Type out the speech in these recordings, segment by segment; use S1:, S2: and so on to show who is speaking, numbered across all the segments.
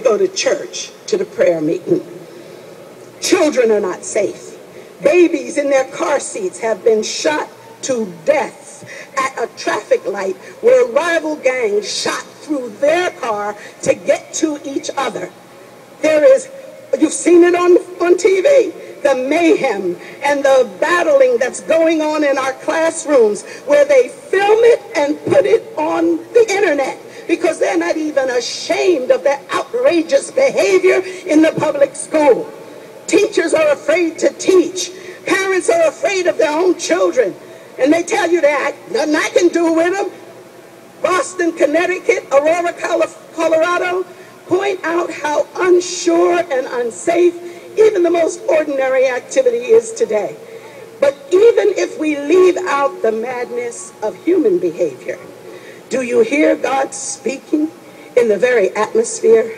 S1: go to church, to the prayer meeting. Children are not safe. Babies in their car seats have been shot to death at a traffic light where rival gangs shot through their car to get to each other. You've seen it on TV, the mayhem and the battling that's going on in our classrooms where they film it and put it on the internet because they're not even ashamed of their outrageous behavior in the public school. Teachers are afraid to teach. Parents are afraid of their own children. And they tell you that nothing I can do with them. Boston, Connecticut, Aurora, Colorado point out how unsure and unsafe even the most ordinary activity is today. But even if we leave out the madness of human behavior, do you hear God speaking in the very atmosphere?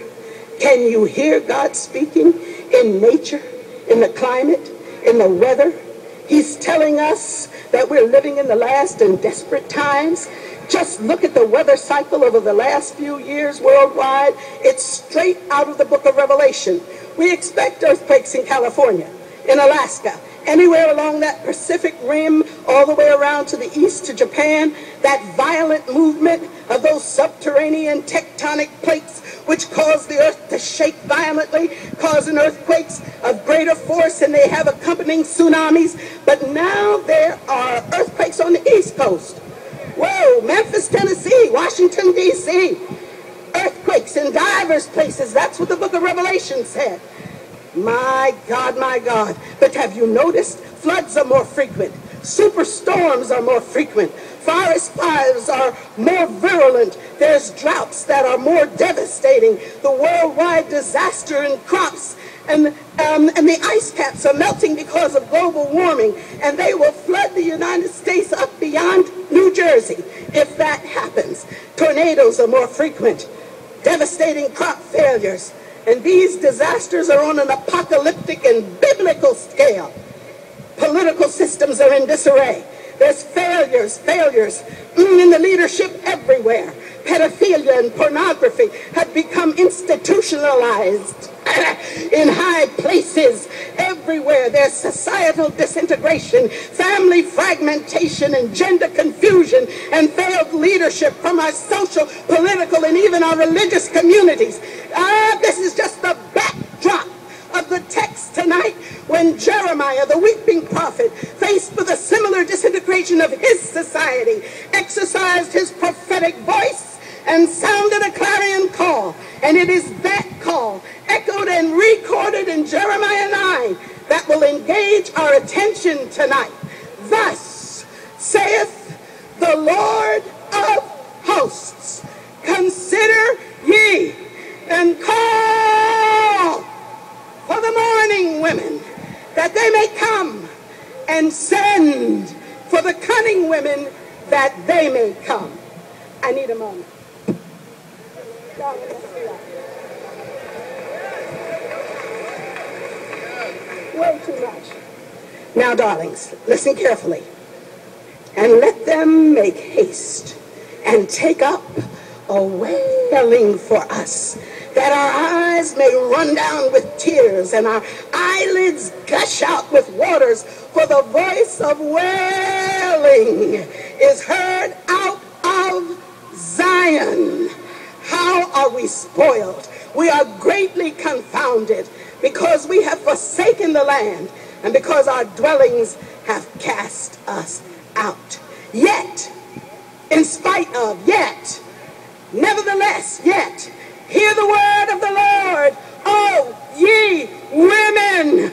S1: Can you hear God speaking in nature, in the climate, in the weather? He's telling us that we're living in the last and desperate times. Just look at the weather cycle over the last few years worldwide. It's straight out of the book of Revelation. We expect earthquakes in California, in Alaska, anywhere along that Pacific Rim, all the way around to the east to Japan. That violent movement of those subterranean tectonic plates which cause the earth to shake violently, causing earthquakes of greater force, and they have accompanying tsunamis. But now there are earthquakes on the East Coast. Whoa, Memphis, Tennessee, Washington, D.C. Earthquakes in diverse places. That's what the book of Revelation said. My God, my God. But have you noticed? Floods are more frequent. Superstorms are more frequent. Forest fires are more virulent. There's droughts that are more devastating. The worldwide disaster in crops and the ice caps are melting because of global warming, and they will flood the United States up beyond New Jersey if that happens. Tornadoes are more frequent. Devastating crop failures. And these disasters are on an apocalyptic and biblical scale. Political systems are in disarray. There's failures in the leadership everywhere. Pedophilia and pornography have become institutionalized in high places everywhere. There's societal disintegration, family fragmentation, and gender confusion, and failed leadership from our social, political, and even our religious communities. This is just the backdrop of the text tonight when Jeremiah, the weeping prophet, faced with a similar disintegration of his society, exercised his prophetic voice and sounded a clarion call. And it is that call, echoed and recorded in Jeremiah 9, that will engage our attention tonight. Thus saith the Lord of hosts, consider ye and call for the mourning women, that they may come, and send for the cunning women, that they may come. I need a moment. Way too much. Now, darlings, listen carefully. And let them make haste and take up a wailing for us, that our eyes may run down with tears and our eyelids gush out with waters, for the voice of wailing is heard out of Zion. How are we spoiled? We are greatly confounded because we have forsaken the land and because our dwellings have cast us out. Yet, in spite of, yet, nevertheless, yet, hear the word of the Lord, O ye women,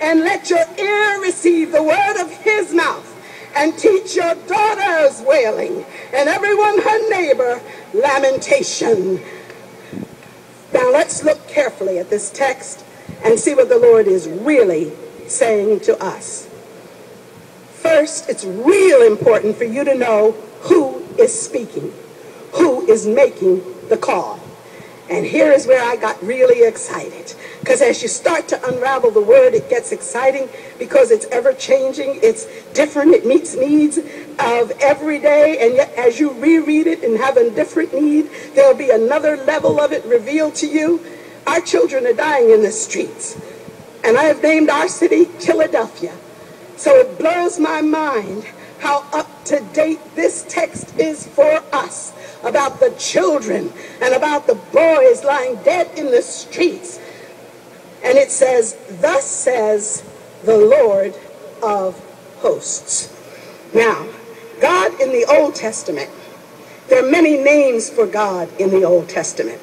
S1: and let your ear receive the word of his mouth, and teach your daughters wailing, and everyone her neighbor lamentation. Now let's look carefully at this text and see what the Lord is really saying to us. First, it's real important for you to know who is speaking, who is making the call. And here is where I got really excited. Because as you start to unravel the word, it gets exciting because it's ever-changing, it's different, it meets needs of every day, and yet as you reread it and have a different need, there'll be another level of it revealed to you. Our children are dying in the streets. And I have named our city Philadelphia. So it blows my mind how up to date this text is for us about the children and about the boys lying dead in the streets. And it says, thus says the Lord of hosts. Now, God in the Old Testament, there are many names for God in the Old Testament.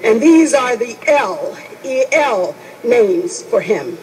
S1: And these are the El names for him.